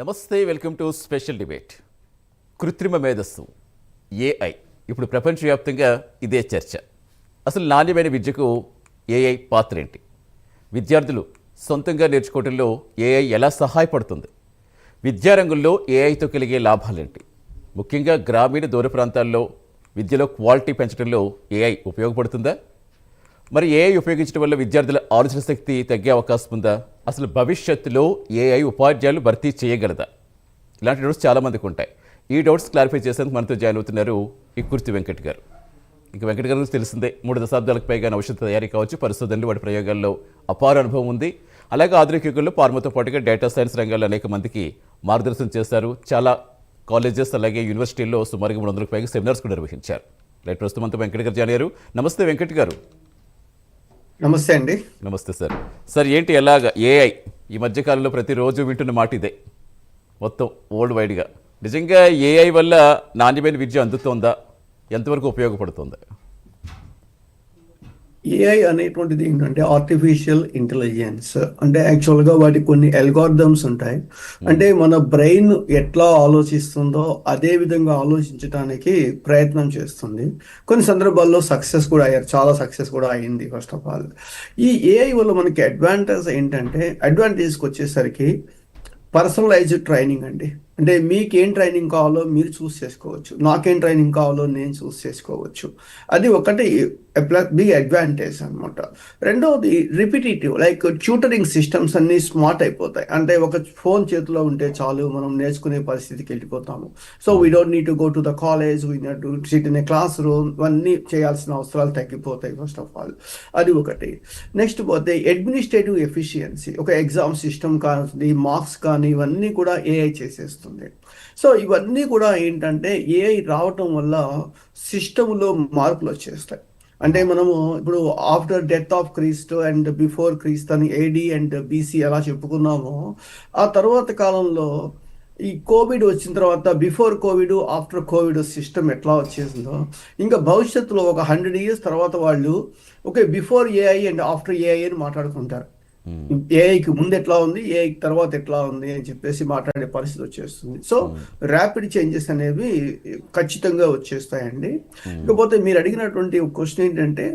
నమస్తే, welcome to special debate. కృత్రిమ మేధస్సు ఏఐ ఇప్పుడు ప్రపంచవ్యాప్తంగా ఇదే చర్చ. అసలు నాణ్యమైన విద్యకు ఏఐ పాత్ర ఏంటి? విద్యార్థులు సొంతంగా నేర్చుకోవడంలో ఏఐ ఎలా సహాయపడుతుంది? విద్యారంగంలో ఏఐతో కలిగే లాభాలేంటి? ముఖ్యంగా గ్రామీణ దూర ప్రాంతాల్లో విద్యలో క్వాలిటీ పెంచడంలో ఏఐ ఉపయోగపడుతుందా? మరి ఏఐ ఉపయోగించడం వల్ల విద్యార్థుల ఆలోచన శక్తి తగ్గే అవకాశం ఉందా? అసలు భవిష్యత్తులో ఏఐ ఉపాధ్యాయులు భర్తీ చేయగలదా? ఇలాంటి డౌట్స్ చాలామందికి ఉంటాయి. ఈ డౌట్స్ క్లారిఫై చేసేందుకు మనతో జాయిన్ అవుతున్నారు ఇక్కుర్తి వెంకట్ గారు. ఇక వెంకట్ గారు తెలిసిందే, 3 దశాబ్దాలకు పైగా ఔషధ తయారీ కావచ్చు, పరిశోధనలు, వాటి ప్రయోగాల్లో అపార అనుభవం ఉంది. అలాగే ఆధునిక యుగంలో ఫార్మాతో పాటుగా డేటా సైన్స్ రంగాల్లో అనేక మందికి మార్గదర్శనం చేశారు. చాలా కాలేజెస్ అలాగే యూనివర్సిటీల్లో సుమారుగా 300కు పైగా సెమినార్స్ కూడా నిర్వహించారు. రైట్, ప్రస్తుతం అంతా వెంకట్ గారు జాయిన్ అయ్యారు. నమస్తే వెంకట్ గారు. నమస్తే అండి. నమస్తే సార్. సార్ ఏంటి ఎలాగా ఏఐ ఈ మధ్యకాలంలో ప్రతిరోజు వింటున్న మాట ఇదే మొత్తం వరల్డ్ వైడ్గా. నిజంగా ఏఐ వల్ల నాణ్యమైన విద్య అందుతోందా? ఎంతవరకు ఉపయోగపడుతుందా? ఏఐ అనేటువంటిది ఏంటంటే ఆర్టిఫిషియల్ ఇంటెలిజెన్స్. అంటే యాక్చువల్గా వాటి కొన్ని అల్గారిథమ్స్ ఉంటాయి. అంటే మన బ్రెయిన్ ఎట్లా ఆలోచిస్తుందో అదే విధంగా ఆలోచించడానికి ప్రయత్నం చేస్తుంది. కొన్ని సందర్భాల్లో సక్సెస్ కూడా అయ్యారు, చాలా సక్సెస్ కూడా అయింది. ఫస్ట్ ఆఫ్ ఆల్ ఈ ఏఐ వల్ల మనకి అడ్వాంటేజ్కి వచ్చేసరికి పర్సనలైజ్డ్ ట్రైనింగ్ అండి. అంటే మీకేం ట్రైనింగ్ కావాలో మీరు చూస్ చేసుకోవచ్చు, నాకేం ట్రైనింగ్ కావాలో నేను చూస్ చేసుకోవచ్చు. అది ఒకటి బిగ్ అడ్వాంటేజ్ అనమాట. రెండవది రిపిటేటివ్, లైక్ ట్యూటరింగ్ సిస్టమ్స్ అన్నీ స్మార్ట్ అయిపోతాయి. అంటే ఒక ఫోన్ చేతిలో ఉంటే చాలు, మనం నేర్చుకునే పరిస్థితికి వెళ్ళిపోతాము. So we don't need to go to the college, we need to SIT in a class room. ఇవన్నీ చేయాల్సిన అవసరాలు తగ్గిపోతాయి ఫస్ట్ ఆఫ్ ఆల్. అది ఒకటి. నెక్స్ట్ పోతే అడ్మినిస్ట్రేటివ్ ఎఫిషియన్సీ, ఒక ఎగ్జామ్ సిస్టమ్ కానీ మార్క్స్ కానీ ఇవన్నీ కూడా ఏఐ చేసేస్తుంది. సో ఇవన్నీ కూడా ఏంటంటే ఏఐ రావటం వల్ల సిస్టంలో మార్పులు వచ్చేస్తాయి. అంటే మనము ఇప్పుడు ఆఫ్టర్ డెత్ ఆఫ్ క్రీస్తు అండ్ బిఫోర్ క్రీస్తు అని ఏడి అండ్ బీసీ ఎలా చెప్పుకున్నామో, ఆ తర్వాత కాలంలో ఈ కోవిడ్ వచ్చిన తర్వాత before Covid after Covid system ఎట్లా వచ్చేసిందో, ఇంకా భవిష్యత్తులో ఒక 100 years తర్వాత వాళ్ళు okay before AI and after AI అని మాట్లాడుకుంటారు. ఏఐకి ముందు ఎట్లా ఉంది, ఏఐకి తర్వాత ఎట్లా ఉంది అని చెప్పేసి మాట్లాడే పరిస్థితి వచ్చేస్తుంది. సో ర్యాపిడ్ చేంజెస్ అనేవి ఖచ్చితంగా వచ్చేస్తాయండి. ఇకపోతే మీరు అడిగినటువంటి క్వశ్చన్ ఏంటంటే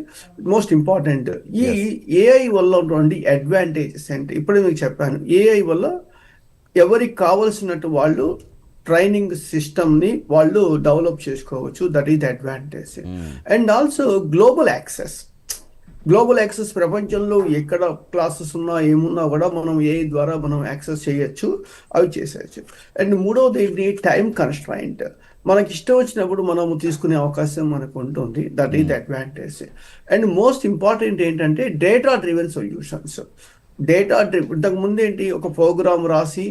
మోస్ట్ ఇంపార్టెంట్, ఈ ఏఐ వల్ల ఉన్నటువంటి అడ్వాంటేజెస్ అంటే ఇప్పుడే మీకు చెప్పాను. ఏఐ వల్ల ఎవరికి కావలసినట్టు వాళ్ళు ట్రైనింగ్ సిస్టమ్ని వాళ్ళు డెవలప్ చేసుకోవచ్చు. That is advantage. And also global access. ప్రపంచంలో ఎక్కడ క్లాసెస్ ఉన్నా ఏమున్నా కూడా మనం ఏఐ ద్వారా మనం యాక్సెస్ చేయొచ్చు, అవి చేసేయచ్చు. అండ్ మూడవది ఏంటి, టైం కన్స్ట్రైంట్. మనకి ఇష్టం వచ్చినప్పుడు మనము తీసుకునే అవకాశం మనకు ఉంటుంది. That is advantage. And most important ఏంటంటే డేటా డ్రివెన్ సొల్యూషన్స్. ఇంతకు ముందు ఏంటి, ఒక ప్రోగ్రామ్ రాసి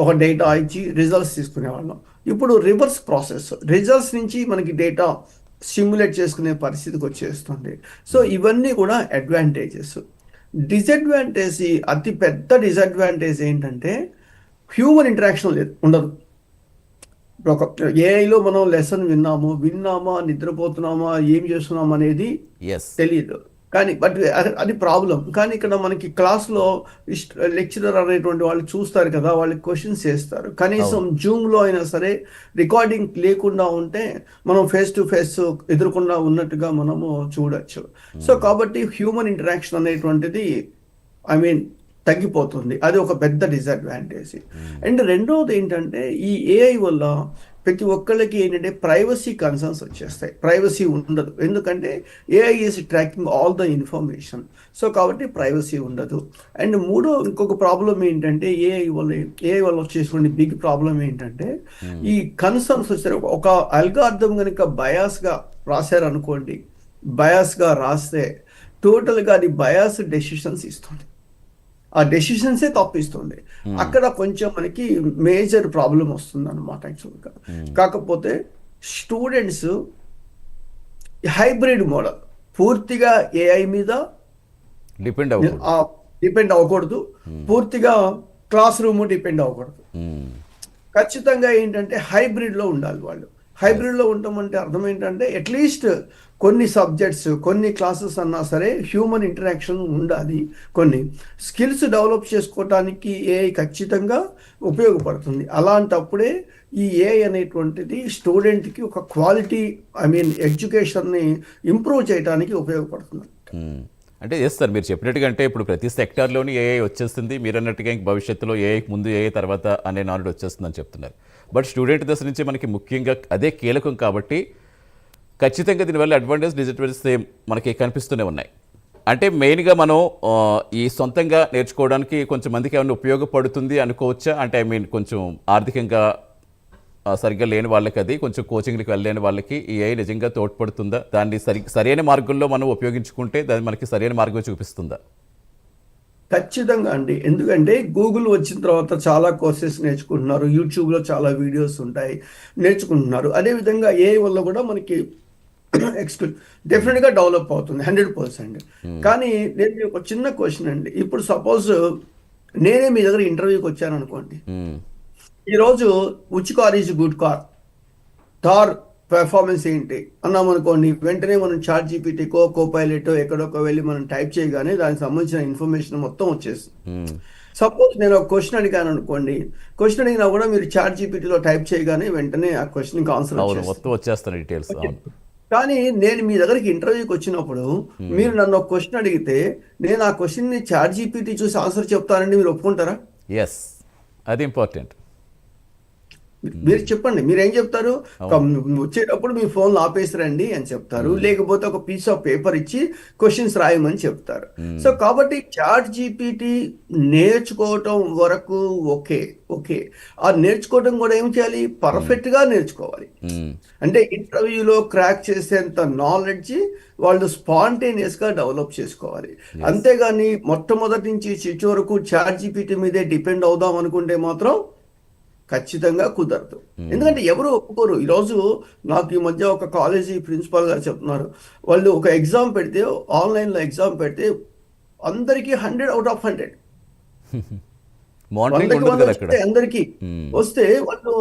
ఒక డేటా ఇచ్చి రిజల్ట్స్ తీసుకునేవాళ్ళం. ఇప్పుడు రివర్స్ ప్రాసెస్, రిజల్ట్స్ నుంచి మనకి డేటా సిమ్యులేట్ చేసుకునే పరిస్థితికి వచ్చేస్తుంది. సో ఇవన్నీ కూడా అడ్వాంటేజెస్. డిసడ్వాంటేజ్, అతి పెద్ద డిసడ్వాంటేజ్ ఏంటంటే హ్యూమన్ ఇంటరాక్షన్ ఉండదు. ఒక ఏఐలో మనం లెసన్ విన్నామా, నిద్రపోతున్నామా, ఏం చేస్తున్నామా అనేది తెలియదు. కానీ అది ప్రాబ్లం. కానీ ఇక్కడ మనకి క్లాస్లో లెక్చరర్ అనేటువంటి వాళ్ళు చూస్తారు కదా, వాళ్ళకి క్వశ్చన్స్ చేస్తారు. కనీసం జూమ్లో అయినా సరే రికార్డింగ్ లేకుండా ఉంటే మనం ఫేస్ టు ఫేస్ ఎదుర్కొన్నా ఉన్నట్టుగా మనము చూడొచ్చు. సో కాబట్టి హ్యూమన్ ఇంటరాక్షన్ అనేటువంటిది తగ్గిపోతుంది. అది ఒక పెద్ద డిసడ్వాంటేజ్. అండ్ రెండవది ఏంటంటే ఈ ఏఐ వల్ల ప్రతి ఒక్కళ్ళకి ఏంటంటే ప్రైవసీ కన్సర్న్స్ వచ్చేస్తాయి. ప్రైవసీ ఉండదు, ఎందుకంటే AI is tracking all the information. So కాబట్టి ప్రైవసీ ఉండదు. అండ్ ఇంకొక ప్రాబ్లం ఏంటంటే ఏఐ వల్ల వచ్చేటువంటి బిగ్ ప్రాబ్లం ఏంటంటే ఈ కన్సర్న్స్ వచ్చారు. ఒక అల్గారిథం కనుక బయాస్గా రాశారనుకోండి, బయాస్గా రాస్తే టోటల్గా అది బయాస్ డెసిషన్స్ ఇస్తుంది, ఆ డెసిషన్సే తప్పిస్తుంది. అక్కడ కొంచెం మనకి మేజర్ ప్రాబ్లం వస్తుంది అనమాట యాక్చువల్గా. కాకపోతే స్టూడెంట్స్ హైబ్రిడ్ మోడల్, పూర్తిగా ఏఐ మీద డిపెండ్ అవ్వకూడదు, పూర్తిగా క్లాస్ రూమ్ డిపెండ్ అవ్వకూడదు. ఖచ్చితంగా ఏంటంటే హైబ్రిడ్లో ఉండాలి వాళ్ళు. హైబ్రిడ్లో ఉంటామంటే అర్థం ఏంటంటే అట్లీస్ట్ కొన్ని సబ్జెక్ట్స్ కొన్ని క్లాసెస్ అన్నా సరే హ్యూమన్ ఇంటరాక్షన్ ఉండాలి. కొన్ని స్కిల్స్ డెవలప్ చేసుకోవటానికి ఏఐ ఖచ్చితంగా ఉపయోగపడుతుంది. అలాంటప్పుడే ఈ ఏఐ అనేటువంటిది స్టూడెంట్కి ఒక క్వాలిటీ ఎడ్యుకేషన్ని ఇంప్రూవ్ చేయడానికి ఉపయోగపడుతుంది. అంటే ఎస్ సార్, మీరు చెప్పినట్టుగా అంటే ఇప్పుడు ప్రతి సెక్టార్లోని ఏఐ వచ్చేస్తుంది. మీరు అన్నట్టుగా ఇంక భవిష్యత్తులో ఏఐ ముందు ఏఐ తర్వాత అనే నానుడు వచ్చేస్తుందని చెప్తున్నారు. బట్ స్టూడెంట్ దశ నుంచి మనకి ముఖ్యంగా అదే కీలకం కాబట్టి ఖచ్చితంగా దీనివల్ల అడ్వాంటేజ్ డిసడ్వాంటేజ్ సేమ్ మనకి కనిపిస్తూనే ఉన్నాయి. అంటే మెయిన్గా మనం ఈ సొంతంగా నేర్చుకోవడానికి కొంచెం మందికి ఏమైనా ఉపయోగపడుతుంది అనుకోవచ్చా? అంటే కొంచెం ఆర్థికంగా సరిగ్గా లేని వాళ్ళకి, అది కొంచెం కోచింగ్కి వెళ్ళలేని వాళ్ళకి ఈ ఏఐ నిజంగా తోడ్పడుతుందా? దాన్ని సరైన మార్గంలో మనం ఉపయోగించుకుంటే దాన్ని మనకి సరైన మార్గం చూపిస్తుందా? ఖచ్చితంగా అండి. ఎందుకంటే గూగుల్ వచ్చిన తర్వాత చాలా కోర్సెస్ నేర్చుకుంటున్నారు. యూట్యూబ్లో చాలా వీడియోస్ ఉంటాయి, నేర్చుకుంటున్నారు. అదేవిధంగా ఏఐ వల్ల కూడా మనకి డెఫినెట్గా డెవలప్ అవుతుంది 100%. కానీ నేను ఒక చిన్న క్వశ్చన్ అండి. ఇప్పుడు సపోజ్ నేనే మీ దగ్గర ఇంటర్వ్యూకి వచ్చాను అనుకోండి. ఈరోజు which car is good car, Thar performance ఏంటి అన్నాం అనుకోండి, వెంటనే మనం చాట్ జీపీటీకో కోపైలెట్ ఎక్కడొక్క వెళ్ళి మనం టైప్ చేయగానే దానికి సంబంధించిన ఇన్ఫర్మేషన్ మొత్తం వచ్చేస్తుంది. సపోజ్ నేను ఒక క్వశ్చన్ అడిగాను అనుకోండి, క్వశ్చన్ అడిగినా కూడా మీరు చాట్ జీపీటీలో టైప్ చేయగానే వెంటనే ఆ క్వశ్చన్కి ఆన్సర్ వచ్చేస్తాను డీటెయిల్స్. కానీ నేను మీ దగ్గరికి ఇంటర్వ్యూకి వచ్చినప్పుడు మీరు నన్ను ఒక క్వశ్చన్ అడిగితే నేను ఆ క్వశ్చన్ని చాట్ జీపీటీ చూసి ఆన్సర్ చెప్తానండి, మీరు ఒప్పుకుంటారా? ఎస్, అది ఇంపార్టెంట్. మీరు చెప్పండి, మీరేం చెప్తారు? వచ్చేటప్పుడు మీ ఫోన్లో ఆపేసిరండి అని చెప్తారు, లేకపోతే ఒక పీస్ ఆఫ్ పేపర్ ఇచ్చి క్వశ్చన్స్ రాయమని చెప్తారు. సో కాబట్టి చాట్ జీపీటీ నేర్చుకోవటం వరకు ఓకే, ఆ నేర్చుకోవటం కూడా ఏం చేయాలి? పర్ఫెక్ట్గా నేర్చుకోవాలి. అంటే ఇంటర్వ్యూలో క్రాక్ చేసేంత నాలెడ్జ్ వాళ్ళు స్పాంటేనియస్గా డెవలప్ చేసుకోవాలి. అంతేగాని మొట్టమొదటి నుంచి చివరి వరకు చాట్ జీపీటీ మీదే డిపెండ్ అవుదాం అనుకుంటే మాత్రం ఖచ్చితంగా కుదరదు. ఎందుకంటే ఎవరు ఒప్పుకోరు. ఈరోజు నాకు ఈ మధ్య ఒక కాలేజీ ప్రిన్సిపాల్ గారు చెప్తున్నారు, వాళ్ళు ఒక ఎగ్జామ్ పెడితే, ఆన్లైన్లో ఎగ్జామ్ పెడితే అందరికీ 100/100 అందరికీ వస్తే వాళ్ళు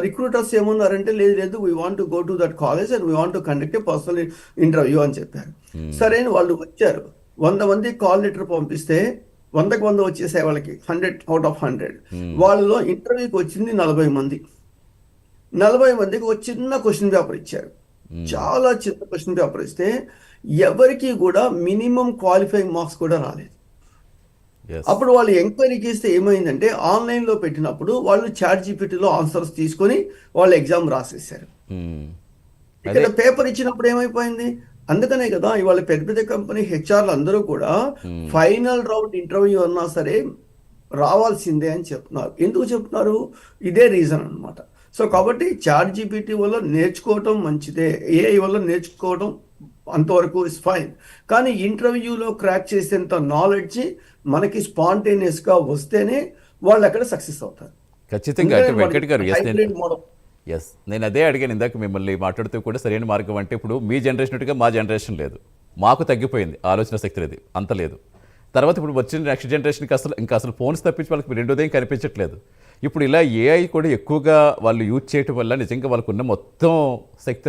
రిక్రూటర్స్ ఏమన్నారంటే, లేదు we want to go to that college and we want to conduct A personal interview అని చెప్పారు. సరే అని వాళ్ళు వచ్చారు. 100 మంది కాల్ లెటర్ పంపిస్తే 100 వచ్చేసాయి వాళ్ళకి, 100/100. వాళ్ళలో ఇంటర్వ్యూకి వచ్చింది 40 మంది. 40 మందికి ఒక చిన్న క్వశ్చన్ పేపర్ ఇచ్చారు. చాలా చిన్న క్వశ్చన్ పేపర్ ఇస్తే ఎవరికి కూడా మినిమం క్వాలిఫైయింగ్ మార్క్స్ కూడా రాలేదు. అప్పుడు వాళ్ళు ఎంక్వైరీ చేస్తే ఏమైందంటే, ఆన్లైన్లో పెట్టినప్పుడు వాళ్ళు చాట్ జీపీటీలో ఆన్సర్స్ తీసుకొని వాళ్ళు ఎగ్జామ్ రాసేసారు. ఇక్కడ పేపర్ ఇచ్చినప్పుడు ఏమైపోయింది? అందుకనే కదా ఇవాళ పెద్ద పెద్ద కంపెనీ హెచ్ఆర్లు అందరూ కూడా ఫైనల్ రౌండ్ ఇంటర్వ్యూ అన్నా సరే రావాల్సిందే అని చెప్తున్నారు. ఎందుకు చెప్తున్నారు? ఇదే రీజన్ అనమాట. సో కాబట్టి చాట్ జీపీటీ వల్ల నేర్చుకోవటం మంచిదే, ఏఐ వల్ల నేర్చుకోవడం అంతవరకు ఇస్ ఫైన్. కానీ ఇంటర్వ్యూలో క్రాక్ చేసేంత నాలెడ్జ్ మనకి స్పాంటేనియస్గా వస్తేనే వాళ్ళు అక్కడ సక్సెస్ అవుతారు. ఖచ్చితంగా. ఎస్, నేను అదే అడిగాను ఇందాక మిమ్మల్ని మాట్లాడుతూ కూడా. సరైన మార్గం అంటే ఇప్పుడు మీ జనరేషన్ మా జనరేషన్ లేదు, మాకు తగ్గిపోయింది ఆలోచన శక్తి, లేదు అంత లేదు. తర్వాత ఇప్పుడు వచ్చిన నెక్స్ట్ జనరేషన్కి అసలు ఫోన్స్ తప్పించి వాళ్ళకి రెండోదేం కనిపించట్లేదు. ఇప్పుడు ఇలా ఏఐ కూడా ఎక్కువగా వాళ్ళు యూజ్ చేయటం వల్ల నిజంగా వాళ్ళకు ఉన్న మొత్తం శక్తి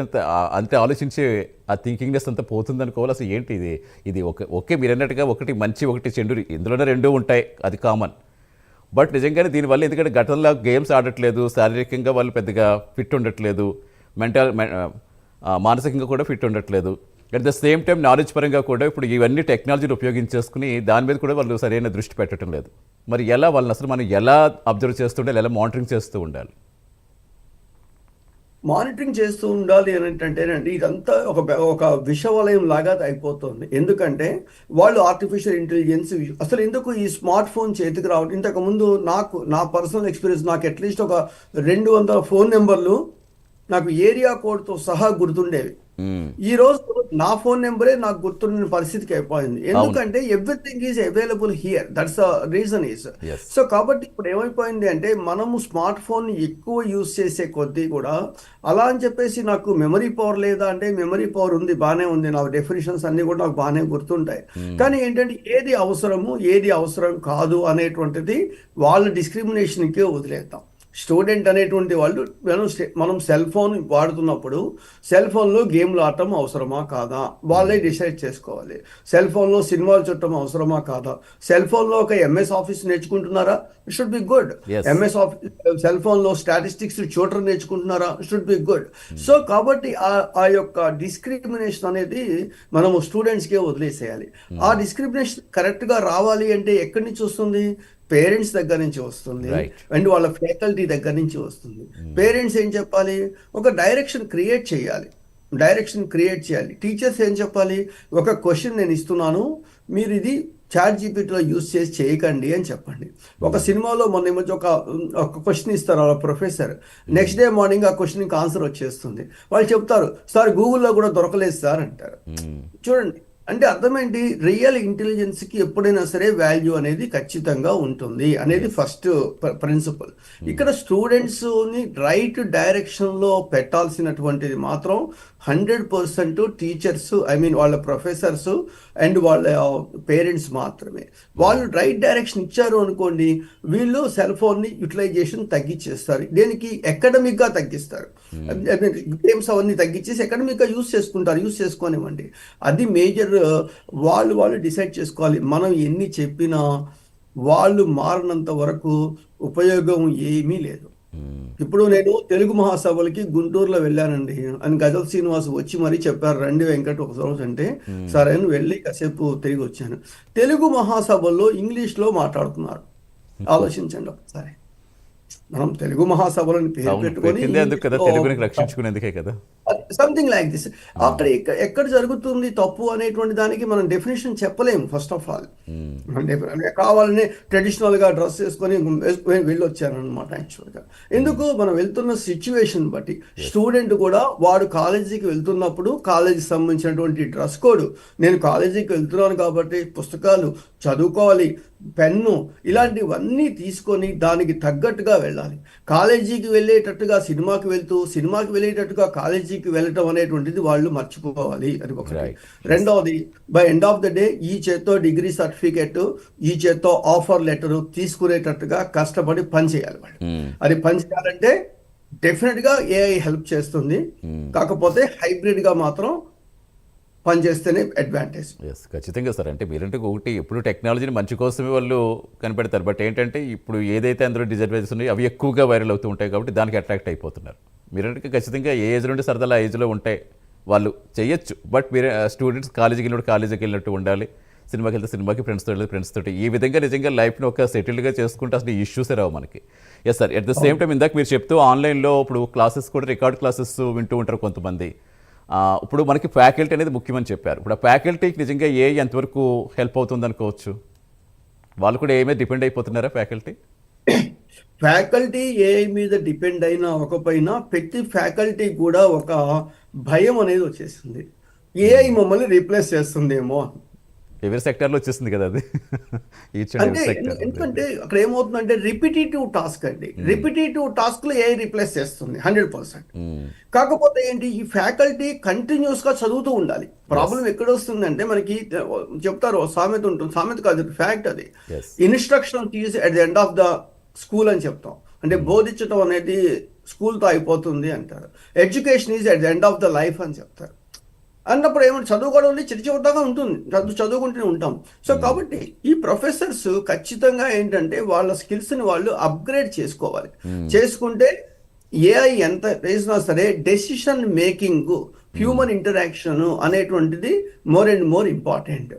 అంతే ఆలోచించే ఆ థింకింగ్నెస్ అంతా పోతుంది అనుకోవాలి. అసలు ఏంటి ఇది ఓకే మీరు అన్నట్టుగా ఒకటి మంచి ఒకటి చెడు, ఇందులోనే రెండూ ఉంటాయి, అది కామన్. బట్ నిజంగానే దీనివల్ల ఎందుకంటే గతంలో గేమ్స్ ఆడట్లేదు, శారీరకంగా వాళ్ళు పెద్దగా ఫిట్ ఉండట్లేదు, మానసికంగా కూడా ఫిట్ ఉండట్లేదు. At the same time knowledge పరంగా కూడా ఇప్పుడు ఇవన్నీ టెక్నాలజీని ఉపయోగించేసుకుని దాని మీద కూడా వాళ్ళు సరైన దృష్టి పెట్టడం లేదు. మరి ఎలా వాళ్ళని అసలు మనం ఎలా అబ్జర్వ్ చేస్తుండాలి, ఎలా మానిటరింగ్ చేస్తూ ఉండాలి? మానిటరింగ్ చేస్తూ ఉండాలి అని అంటేనండి, ఇదంతా ఒక విషవలయం లాగా అయిపోతుంది. ఎందుకంటే వాళ్ళు ఆర్టిఫిషియల్ ఇంటెలిజెన్స్ అసలు ఎందుకు ఈ స్మార్ట్ ఫోన్ చేతికి రావడం. ఇంతకుముందు నా పర్సనల్ ఎక్స్పీరియన్స్, నాకు అట్లీస్ట్ ఒక 200 ఫోన్ నెంబర్లు నాకు ఏరియా కోడ్తో సహా గుర్తుండేవి. ఈ రోజు నా ఫోన్ నెంబరే నాకు గుర్తున్న పరిస్థితికి అయిపోయింది. ఎందుకంటే everything is available here, that's the reason is. So కాబట్టి ఇప్పుడు ఏమైపోయింది అంటే, మనము స్మార్ట్ ఫోన్ ఎక్కువ యూజ్ చేసే కొద్దీ కూడా అలా అని చెప్పేసి నాకు మెమరీ పవర్ లేదా అంటే, మెమరీ పవర్ ఉంది, బాగానే ఉంది, నా డెఫినేషన్స్ అన్ని కూడా నాకు బాగానే గుర్తుంటాయి. కానీ ఏంటంటే ఏది అవసరము ఏది అవసరం కాదు అనేటువంటిది వాళ్ళ డిస్క్రిమినేషన్కే వదిలేద్దాం. స్టూడెంట్ అనేటువంటి వాళ్ళు మనం సెల్ ఫోన్ వాడుతున్నప్పుడు సెల్ ఫోన్లో గేమ్లు ఆడటం అవసరమా కాదా వాళ్ళే డిసైడ్ చేసుకోవాలి. సెల్ ఫోన్లో సినిమాలు చూడటం అవసరమా కాదా, సెల్ ఫోన్లో ఒక ఎంఎస్ ఆఫీస్ నేర్చుకుంటున్నారా, it should be good. Yes. MS Office cell ఫోన్లో స్టాటిస్టిక్స్ చూడటం నేర్చుకుంటున్నారా, షుడ్ బి గుడ్. సో కాబట్టి ఆ యొక్క డిస్క్రిమినేషన్ అనేది మనము స్టూడెంట్స్కే వదిలేసేయాలి. ఆ డిస్క్రిమినేషన్ కరెక్ట్గా రావాలి అంటే ఎక్కడి నుంచి వస్తుంది? పేరెంట్స్ దగ్గర నుంచి వస్తుంది Right. అండ్ వాళ్ళ ఫ్యాకల్టీ దగ్గర నుంచి వస్తుంది. పేరెంట్స్ ఏం చెప్పాలి? ఒక డైరెక్షన్ క్రియేట్ చేయాలి. టీచర్స్ ఏం చెప్పాలి? ఒక క్వశ్చన్ నేను ఇస్తున్నాను, మీరు ఇది చాట్ జీపీటీలో యూజ్ చేసి చేయకండి అని చెప్పండి. ఒక సినిమాలో మొన్న ఈ మధ్య ఒక క్వశ్చన్ ఇస్తారు వాళ్ళ ప్రొఫెసర్, నెక్స్ట్ డే మార్నింగ్ ఆ క్వశ్చన్కి ఆన్సర్ వచ్చేస్తుంది. వాళ్ళు చెప్తారు, సార్ గూగుల్లో కూడా దొరకలేదు సార్ అంటారు. చూడండి, అంటే అర్థం ఏంటి? రియల్ ఇంటెలిజెన్స్కి ఎప్పుడైనా సరే వాల్యూ అనేది ఖచ్చితంగా ఉంటుంది అనేది ఫస్ట్ ప్రిన్సిపల్. ఇక్కడ స్టూడెంట్స్ని రైట్ డైరెక్షన్లో పెట్టాల్సినటువంటిది మాత్రం 100% టీచర్స్, వాళ్ళ ప్రొఫెసర్స్ అండ్ వాళ్ళ పేరెంట్స్ మాత్రమే. వాళ్ళు రైట్ డైరెక్షన్ ఇచ్చారు అనుకోండి, వీళ్ళు సెల్ ఫోన్ని యూటిలైజేషన్ తగ్గించేస్తారు. దేనికి? అకాడమిక్గా తగ్గిస్తారు. గేమ్స్ అవన్నీ తగ్గించేసి అకాడమిక్గా యూజ్ చేసుకోనివ్వండి. అది మేజర్. వాళ్ళు డిసైడ్ చేసుకోవాలి. మనం ఎన్ని చెప్పినా వాళ్ళు మారినంత వరకు ఉపయోగం ఏమీ లేదు. ఇప్పుడు నేను తెలుగు మహాసభలకి గుంటూరులో వెళ్ళానండి అని గజల్ శ్రీనివాస్ వచ్చి మరీ చెప్పారు, రండి వెంకట్ ఒక రోజు అంటే, సరే అని వెళ్ళి కాసేపు తిరిగి వచ్చాను. తెలుగు మహాసభల్లో ఇంగ్లీష్లో మాట్లాడుతున్నారు. ఆలోచించండి ఒకసారి. మనం తెలుగు మహాసభలను పేరు పెట్టుకొని రక్షించుకునేందుకే కదా, సంథింగ్ లైక్ దిస్. అక్కడ ఎక్కడ జరుగుతుంది తప్పు అనేటువంటి దానికి మనం డెఫినేషన్ చెప్పలేము. ఫస్ట్ ఆఫ్ ఆల్ కావాలని ట్రెడిషనల్ గా డ్రెస్ వేసుకొని వెళ్ళొచ్చాను అనమాట. యాక్చువల్గా ఎందుకు, మనం వెళ్తున్న సిచ్యువేషన్ బట్టి స్టూడెంట్ కూడా వాడు కాలేజీకి వెళ్తున్నప్పుడు కాలేజీకి సంబంధించినటువంటి డ్రెస్ కోడ్, నేను కాలేజీకి వెళ్తున్నాను కాబట్టి పుస్తకాలు చదువుకోవాలి, పెన్ను, ఇలాంటివన్నీ తీసుకొని దానికి తగ్గట్టుగా వెళ్ళాలి. కాలేజీకి వెళ్ళేటట్టుగా సినిమాకి వెళ్తూ, సినిమాకి వెళ్ళేటట్టుగా కాలేజీకి వెళ్ళటం అనేటువంటిది వాళ్ళు మర్చిపోవాలి. అది ఒకటి. రెండవది, by end of the day ఈ చేత్తో డిగ్రీ సర్టిఫికెట్, ఈ చేత్తో ఆఫర్ లెటర్ తీసుకునేటట్టుగా కష్టపడి పని చేయాలి వాళ్ళు. అది పని చేయాలంటే డెఫినెట్గా ఏఐ హెల్ప్ చేస్తుంది. కాకపోతే హైబ్రిడ్గా మాత్రం పనిచేస్తేనే అడ్వాంటేజ్. ఖచ్చితంగా సార్. అంటే మీరంటే ఒకటి ఎప్పుడు టెక్నాలజీని మంచి కోసమే వాళ్ళు కనిపెడతారు. బట్ ఏంటంటే ఇప్పుడు ఏదైతే అందులో డిసడ్వాంటేజెస్ ఉన్నాయో అవి ఎక్కువగా వైరల్ అవుతూ ఉంటాయి కాబట్టి దానికి అట్రాక్ట్ అయిపోతున్నారు. మీరంటే ఖచ్చితంగా ఏ ఏజ్ నుండి సరదాలు ఆ ఏజ్లో ఉంటాయి, వాళ్ళు చేయొచ్చు. బట్ మీరు స్టూడెంట్స్ కాలేజీకి వెళ్ళినట్టు ఉండాలి, సినిమాకి వెళ్తే సినిమాకి, ఫ్రెండ్స్ తోటి ఈ విధంగా నిజంగా లైఫ్ని ఒక సెటిల్డ్గా చేసుకుంటే అసలు ఇష్యూసే రావు మనకి. Yes sir. At the same time ఇందాక మీరు చెప్తూ ఆన్లైన్లో ఇప్పుడు క్లాసెస్ కూడా రికార్డ్ క్లాసెస్ వింటూ ఉంటారు కొంతమంది. ఇప్పుడు మనకి ఫ్యాకల్టీ అనేది ముఖ్యమని చెప్పారు. ఇప్పుడు ఆ ఫ్యాకల్టీకి నిజంగా ఏ ఎంతవరకు హెల్ప్ అవుతుంది అనుకోవచ్చు? వాళ్ళు కూడా ఏమీ డిపెండ్ అయిపోతున్నారా ఫ్యాకల్టీ? ఫ్యాకల్టీ ఏఐ మీద డిపెండ్ అయినా అవ్వకపోయినా ప్రతి ఫ్యాకల్టీ కూడా ఒక భయం అనేది వచ్చేసింది, ఏఐ మమ్మల్ని రీప్లేస్ చేస్తుందేమో. ఎవరి సెక్టార్లో వచ్చేసింది కదా అది. ఎందుకంటే అక్కడ ఏమవుతుందంటే రిపిటేటివ్ టాస్క్ అండి. రిపిటేటివ్ టాస్క్ లో ఏఐ రీప్లేస్ చేస్తుంది 100%. కాకపోతే ఏంటి, ఈ ఫ్యాకల్టీ కంటిన్యూస్ గా చదువుతూ ఉండాలి. ప్రాబ్లం ఎక్కడ వస్తుందంటే, మనకి చెప్తారు సామెత ఉంటుంది, సామెత కాదు ఫ్యాక్ట్ అది. Instruction is at the end of the school అని చెప్తాం. అంటే బోధించడం అనేది స్కూల్తో అయిపోతుంది అంటారు. Education is at the end of the life అని చెప్తారు. అన్నప్పుడు ఏమంటే చదువుకోవడం ఉంది, చిరుచివరిదాకా ఉంటుంది, చదువుకుంటూనే ఉంటాం. సో కాబట్టి ఈ ప్రొఫెసర్స్ ఖచ్చితంగా ఏంటంటే వాళ్ళ స్కిల్స్ని వాళ్ళు అప్గ్రేడ్ చేసుకోవాలి. చేసుకుంటే ఏఐ ఎంత వేసినా సరే డెసిషన్ మేకింగ్, హ్యూమన్ ఇంటరాక్షన్ అనేటువంటిది మోర్ అండ్ మోర్ ఇంపార్టెంట్.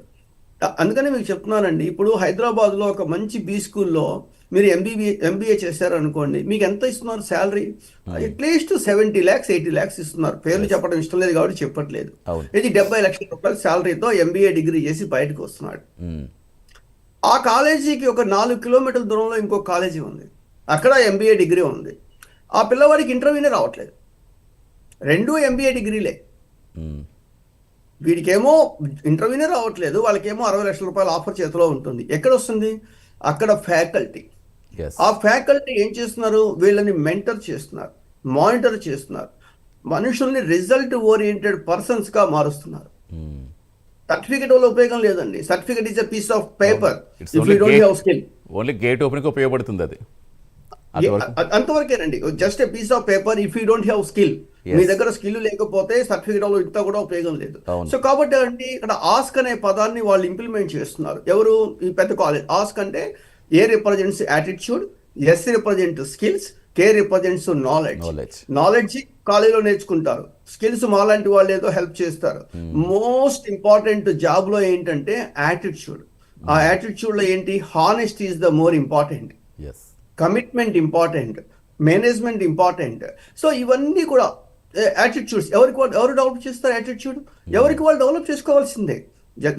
అందుకనే మీకు చెప్తున్నానండి, ఇప్పుడు హైదరాబాద్లో ఒక మంచి బీ స్కూల్లో మీరు ఎంబీఏ చేశారనుకోండి, మీకు ఎంత ఇస్తున్నారు శాలరీ? అట్లీస్ట్ 70 lakhs 80 lakhs ఇస్తున్నారు. పేర్లు చెప్పడం ఇష్టం లేదు కాబట్టి చెప్పట్లేదు. ఇది 70 లక్షల రూపాయల శాలరీతో ఎంబీఏ డిగ్రీ చేసి బయటకు వస్తున్నాడు. ఆ కాలేజీకి ఒక 4 కిలోమీటర్ల దూరంలో ఇంకో కాలేజీ ఉంది, అక్కడ ఎంబీఏ డిగ్రీ ఉంది. ఆ పిల్లవాడికి ఇంటర్వ్యూనే రావట్లేదు, 2 ఎంబీఏ డిగ్రీలే. వీడికేమో ఇంటర్వ్యూనే రావట్లేదు, వాళ్ళకేమో 60 లక్షల రూపాయల ఆఫర్ చేతిలో ఉంటుంది. ఎక్కడ వస్తుంది? అక్కడ ఫ్యాకల్టీ. ఆ ఫ్యాకల్టీ ఏం చేస్తున్నారు? వీళ్ళని మెంటర్ చేస్తున్నారు, మానిటర్ చేస్తున్నారు, మనుషుల్ని రిజల్ట్ ఓరియంటెడ్ పర్సన్స్ గా మారుస్తున్నారు. సర్టిఫికెట్ వల్ల ఉపయోగం లేదండి. Certificate is a piece of paper if you don't have skill. Only gate opening ఉపయోగపడుతుంది అది. అంతవరకు అంతవరకేనండి. Just a piece of paper if you don't have skill. Yes. మీ దగ్గర స్కిల్ లేకపోతే సర్టిఫికేట్ ఇంత కూడా ఉపయోగం లేదు. అవును. సో కాబట్టి అండి ఇక్కడ ఆస్క్ అనే పదాన్ని వాళ్ళు ఇంప్లిమెంట్ చేస్తున్నారు. ఎవరు? ఈ పెద్ద కాలేజ్. ఆస్క్ అంటే A represents attitude, S represent skills, K represents knowledge. Knowledge కాలేజీలో నేర్చుకుంటారు, స్కిల్స్ మాలాంటి వాళ్ళు ఏదో హెల్ప్ చేస్తారు. మోస్ట్ ఇంపార్టెంట్ జాబ్ లో ఏంటంటే యాటిట్యూడ్. ఆ యాటిట్యూడ్ లో ఏంటి? Honesty is the more important, yes commitment important, management important. So ఇవన్నీ కూడా యాటిట్యూడ్స్. ఎవరు డెవలప్ చేస్తారు యాటిట్యూడ్? ఎవరికి వాళ్ళు డెవలప్ చేసుకోవాల్సిందే.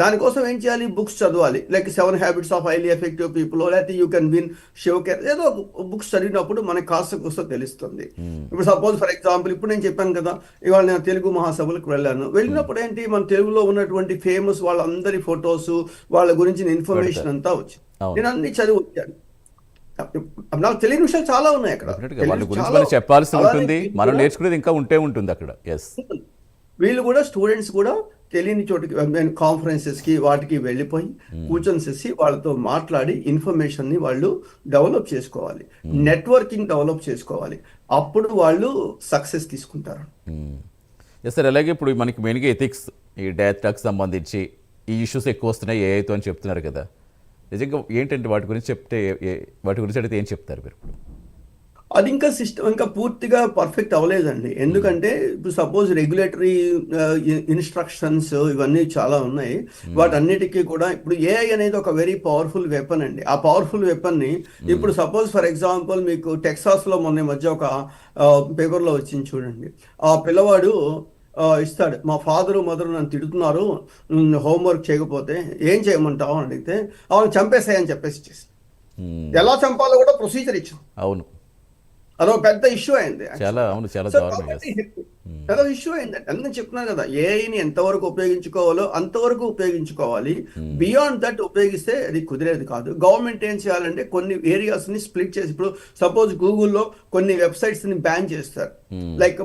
దానికోసం ఏం చేయాలి? బుక్స్ చదవాలి. Like 7 habits of highly effective people, లేకపోతే you can win Shiv Khera, ఏదో బుక్స్ చదివినప్పుడు మనకి కాస్త తెలుస్తుంది. ఇప్పుడు సపోజ్ ఫర్ ఎగ్జాంపుల్ ఇప్పుడు నేను చెప్పాను కదా, ఇవాళ నేను తెలుగు మహాసభలకు వెళ్ళినప్పుడు ఏంటి, మన తెలుగులో ఉన్నటువంటి ఫేమస్ వాళ్ళందరి ఫొటోస్, వాళ్ళ గురించిన ఇన్ఫర్మేషన్ అంతా వచ్చింది. నేను అన్ని చదివి వచ్చాను. నాకు తెలియని విషయాలు చాలా ఉన్నాయి అక్కడ. వాళ్ళ గురించి మనం చెప్పాల్సి ఉంటుంది, మనం నేర్చుకునేది ఇంకా ఉంటుంది అక్కడ. ఎస్, వీళ్ళు కూడా స్టూడెంట్స్ కూడా తెలియని చోటుకి కాన్ఫరెన్సెస్కి వాటికి వెళ్ళిపోయి కూర్చొని వాళ్ళతో మాట్లాడి ఇన్ఫర్మేషన్ని వాళ్ళు డెవలప్ చేసుకోవాలి, నెట్వర్కింగ్ డెవలప్ చేసుకోవాలి. అప్పుడు వాళ్ళు సక్సెస్ తీసుకుంటారు. ఎస్ సార్, అలాగే ఇప్పుడు మనకి మెయిన్గా ఎథిక్స్, ఈ డేటాకు సంబంధించి ఈ ఇష్యూస్ ఎక్కువ వస్తున్నాయి ఏఐతో అని చెప్తున్నారు కదా. నిజంగా ఏంటంటే వాటి గురించి అడిగితే ఏం చెప్తారు మీరు? అది ఇంకా సిస్టమ్ ఇంకా పూర్తిగా పర్ఫెక్ట్ అవ్వలేదండి. ఎందుకంటే ఇప్పుడు సపోజ్ రెగ్యులేటరీ ఇన్స్ట్రక్షన్స్ ఇవన్నీ చాలా ఉన్నాయి. వాటన్నిటికీ కూడా ఇప్పుడు ఏఐ అనేది ఒక వెరీ పవర్ఫుల్ వెపన్ అండి. ఆ పవర్ఫుల్ వెపన్ని ఇప్పుడు సపోజ్ ఫర్ ఎగ్జాంపుల్ మీకు టెక్సాస్లో మొన్న మధ్య ఒక పేపర్లో వచ్చింది చూడండి. ఆ పిల్లవాడు ఇస్తాడు, మా ఫాదరు మదరు నన్ను తిడుతున్నారు హోంవర్క్ చేయకపోతే ఏం చేయమంటావు అని అడిగితే అవును చంపేసాయని చెప్పేసి ఇచ్చేసి ఎలా చంపాలో కూడా ప్రొసీజర్ ఇచ్చాం. అవును, అదో పెద్ద ఇష్యూ అయింది. చాలా పెద్ద ఇష్యూ అయింది. అందుకని చెప్తున్నాను కదా, ఏఐని ఎంతవరకు ఉపయోగించుకోవాలో అంతవరకు ఉపయోగించుకోవాలి. బియాండ్ దట్ ఉపయోగిస్తే అది కుదిరేది కాదు. గవర్నమెంట్ ఏం చేయాలంటే కొన్ని ఏరియాస్ ని స్ప్లిట్ చేసి, ఇప్పుడు సపోజ్ గూగుల్లో కొన్ని వెబ్సైట్స్ ని బ్యాన్ చేస్తారు, లైక్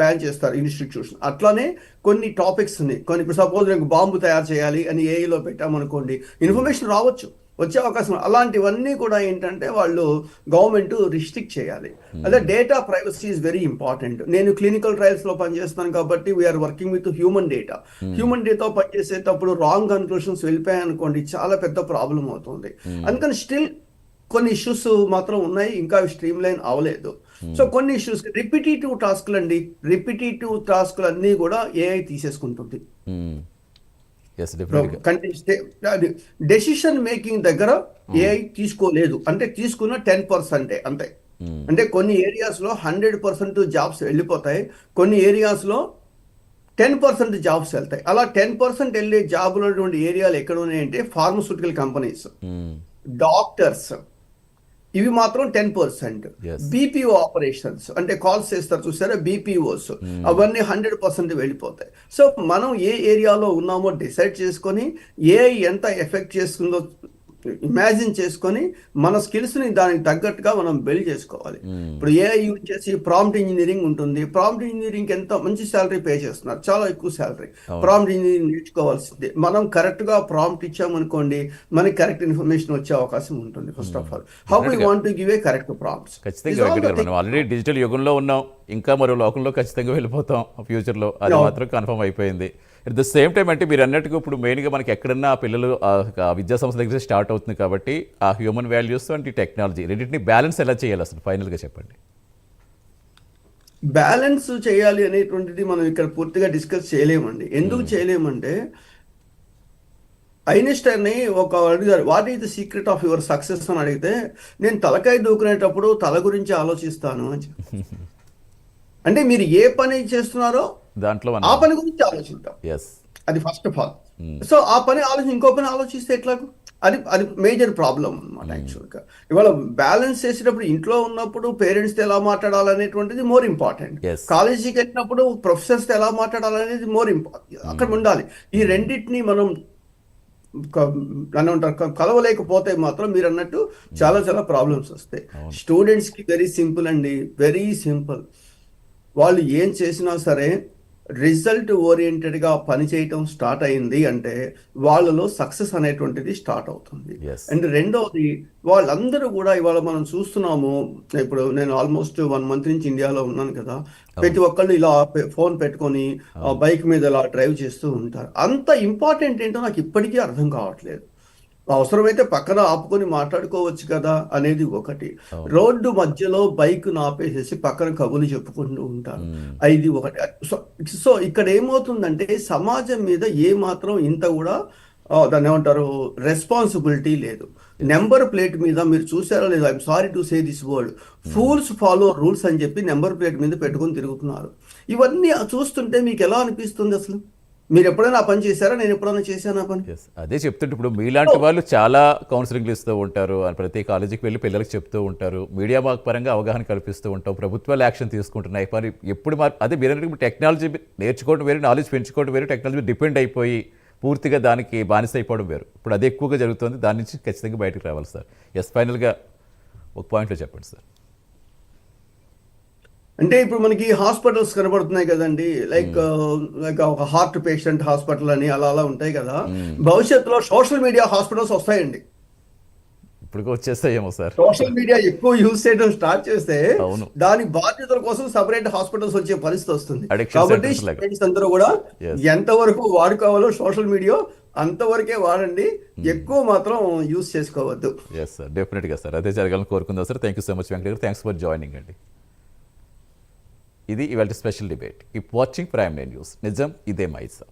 బ్యాన్ చేస్తారు ఇన్స్టిట్యూషన్. అట్లానే కొన్ని టాపిక్స్ ని ఇప్పుడు సపోజ్ బాంబు తయారు చేయాలి అని ఏఐలో పెట్టామనుకోండి, ఇన్ఫర్మేషన్ రావచ్చు, వచ్చే అవకాశం. అలాంటివన్నీ కూడా ఏంటంటే వాళ్ళు గవర్నమెంట్ రిస్ట్రిక్ట్ చేయాలి. అదే data privacy is very important. నేను క్లినికల్ ట్రయల్స్ లో పనిచేస్తాను కాబట్టి we are working with human data. Human data పనిచేసేటప్పుడు రాంగ్ కన్క్లూషన్స్ వెళ్ళిపోయాయనుకోండి, చాలా పెద్ద ప్రాబ్లం అవుతుంది. అందుకని స్టిల్ కొన్ని ఇష్యూస్ మాత్రం ఉన్నాయి, ఇంకా స్ట్రీమ్ లైన్ అవ్వలేదు. సో కొన్ని ఇష్యూస్ రిపిటేటివ్ టాస్క్లు అండి, రిపిటేటివ్ టాస్క్లు అన్నీ కూడా ఏఐ తీసేసుకుంటుంది. డెసిషన్ మేకింగ్ దగ్గర ఏఐ తీసుకోలేదు, అంటే తీసుకున్న 10% అంతే. అంటే కొన్ని ఏరియాస్ లో 100% జాబ్స్ వెళ్ళిపోతాయి, కొన్ని ఏరియాస్ లో 10% జాబ్స్ వెళ్తాయి. అలా 10% వెళ్ళే జాబ్ ఉన్నటువంటి ఏరియాలు ఎక్కడ ఉన్నాయంటే ఫార్మస్యూటికల్ కంపెనీస్, డాక్టర్స్, ఇవి మాత్రం 10%. బీపీఓ ఆపరేషన్స్ అంటే కాల్స్ చేస్తారు చూసారా, బీపీఓస్, అవన్నీ 100% వెళ్ళిపోతాయి. సో మనం ఏ ఏరియాలో ఉన్నామో డిసైడ్ చేసుకొని ఏఐ ఎంత ఎఫెక్ట్ చేస్తుందో ఇమాజిన్ చేసుకొని మన స్కిల్స్ని దానికి తగ్గట్టుగా మనం బిల్డ్ చేసుకోవాలి. ఇప్పుడు ఏఐ యూజ్ చేసి ప్రాంప్ట్ ఇంజనీరింగ్ ఉంటుంది. ప్రాంప్ట్ ఇంజనీరింగ్ ఎంత మంచి శాలరీ పే చేస్తున్నారు, చాలా ఎక్కువ శాలరీ. Prompt engineering నేర్చుకోవాల్సిందే. మనం కరెక్ట్గా ప్రాంప్ట్ ఇచ్చామనుకోండి, మనకి కరెక్ట్ ఇన్ఫర్మేషన్ వచ్చే అవకాశం ఉంటుంది. First of all, how we want to give a correct prompts. ఖచ్చితంగా మనం ఆల్రెడీ డిజిటల్ యుగంలో ఉన్నాం, ఇంకా మరో లోకంలో ఖచ్చితంగా వెళ్ళిపోతాం ఫ్యూచర్లో, అది మాత్రం కన్ఫర్మ్ అయిపోయింది. అట్ ద సేమ్ టైం అంటే మీరు అన్నట్టుగా ఇప్పుడు మెయిన్గా మనకి ఎక్కడన్నా ఆ పిల్లలు విద్యా సంస్థ దగ్గర స్టార్ట్ అవుతుంది కాబట్టి ఆ హ్యూమన్ వాల్యూస్ అండ్ ఈ టెక్నాలజీ రెండింటిని బ్యాలెన్స్ ఎలా చేయాలి అసలు ఫైనల్గా చెప్పండి? బ్యాలెన్స్ చేయాలి అనేటువంటిది మనం ఇక్కడ పూర్తిగా డిస్కస్ చేయలేమండి. ఎందుకు చేయలేమంటే ఐన్స్టైన్ ఒక అడిగారు, what is the secret of your success అని అడిగితే, నేను తలకాయ దూకునేటప్పుడు తల గురించి ఆలోచిస్తాను అని. అంటే మీరు ఏ పని చేస్తున్నారో దాంట్లో ఆ పని గురించి ఆలోచిద్దాం, అది ఫస్ట్ ఆఫ్ ఆల్. సో ఆ పని ఇంకో పని ఆలోచిస్తే ఎట్లాగో అది మేజర్ ప్రాబ్లం అనమాట. యాక్చువల్గా ఇవాళ బ్యాలెన్స్ చేసేటప్పుడు ఇంట్లో ఉన్నప్పుడు పేరెంట్స్తో ఎలా మాట్లాడాలనేటువంటిది మోర్ ఇంపార్టెంట్, కాలేజీకి వెళ్ళినప్పుడు ప్రొఫెసర్స్తో ఎలా మాట్లాడాలనేది మోర్ ఇంపార్టెంట్. అక్కడ ఉండాలి. ఈ రెండింటిని మనం కలవలేకపోతే మాత్రం మీరు అన్నట్టు చాలా చాలా ప్రాబ్లమ్స్ వస్తాయి. స్టూడెంట్స్కి వెరీ సింపుల్ అండి, వెరీ సింపుల్. వాళ్ళు ఏం చేసినా సరే రిజల్ట్ ఓరియంటెడ్గా పనిచేయటం స్టార్ట్ అయింది అంటే వాళ్ళలో సక్సెస్ అనేటువంటిది స్టార్ట్ అవుతుంది. Yes. అండ్ రెండవది వాళ్ళందరూ కూడా ఇవాళ మనం చూస్తున్నాము. ఇప్పుడు నేను ఆల్మోస్ట్ 1 month నుంచి ఇండియాలో ఉన్నాను కదా. ప్రతి ఒక్కళ్ళు ఇలా ఫోన్ పెట్టుకొని బైక్ మీద ఇలా డ్రైవ్ చేస్తూ ఉంటారు. అంత ఇంపార్టెంట్ ఏంటో నాకు ఇప్పటికీ అర్థం కావట్లేదు. అవసరమైతే పక్కన ఆపుకొని మాట్లాడుకోవచ్చు కదా అనేది ఒకటి. రోడ్డు మధ్యలో బైక్ ఆపేసేసి పక్కన కబుర్లు చెప్పుకుంటూ ఉంటారు. ఇది ఒకటి. సో ఇక్కడ ఏమవుతుందంటే సమాజం మీద ఏ మాత్రం ఇంత కూడా దాన్ని ఏమంటారు రెస్పాన్సిబిలిటీ లేదు. నెంబర్ ప్లేట్ మీద మీరు చూసారో లేదు, I'm sorry to say this word, fools follow rules అని చెప్పి నెంబర్ ప్లేట్ మీద పెట్టుకొని తిరుగుతున్నారు. ఇవన్నీ చూస్తుంటే మీకు ఎలా అనిపిస్తుంది అసలు? మీరు ఎప్పుడైనా ఆ పని చేశారా? నేను ఎప్పుడైనా చేశాను ఆ పని? ఎస్, అదే చెప్తుంటే ఇప్పుడు మీలాంటి వాళ్ళు చాలా కౌన్సిలింగ్లు ఇస్తూ ఉంటారు, ప్రతి కాలేజీకి వెళ్ళి పిల్లలకు చెప్తూ ఉంటారు, మీడియా పరంగా అవగాహన కల్పిస్తూ ఉంటాం, ప్రభుత్వాలు యాక్షన్ తీసుకుంటున్నాయి. మరి ఎప్పుడు అదే మీరు టెక్నాలజీ నేర్చుకోవడం వేరు, నాలెడ్జ్ పెంచుకోవడం వేరు, టెక్నాలజీ డిపెండ్ అయిపోయి పూర్తిగా దానికి బానిస అయిపోవడం వేరు. ఇప్పుడు అది ఎక్కువగా జరుగుతుంది, దాని నుంచి ఖచ్చితంగా బయటకు రావాలి సార్. ఎస్, ఫైనల్గా ఒక పాయింట్లో చెప్పండి సార్. అంటే ఇప్పుడు మనకి హాస్పిటల్స్ కనబడుతున్నాయి కదండి, లైక్ ఒక హార్ట్ పేషెంట్ హాస్పిటల్ అని అలా అలా ఉంటాయి కదా. భవిష్యత్తులో సోషల్ మీడియా హాస్పిటల్స్ వస్తాయండి. ఇప్పుడు వచ్చేస్తాయేమో సార్. సోషల్ మీడియా ఎక్కువ యూజ్ చేయడం స్టార్ట్ చేస్తే అవును, దాని బాధ్యతల కోసం సపరేట్ హాస్పిటల్స్ వచ్చే పరిస్థితి వస్తుంది. Addiction కాబట్టి centers లాగా. స్టూడెంట్స్ అందరూ కూడా Yes. ఎంతవరకు వాడుకోవాలో సోషల్ మీడియా అంతవరకే వాడండి, ఎక్కువ మాత్రం యూజ్ చేసుకోవద్దు. ఎస్ సార్, డెఫినెట్గా సార్, అదే జరగాలని కోరుకుందాం sir. Thank you so much Venkata garu, thanks for joining అండి. ఇది ఇవాళ special debate. Keep watching Prime Nine news. నిజం ఇదే మైసా.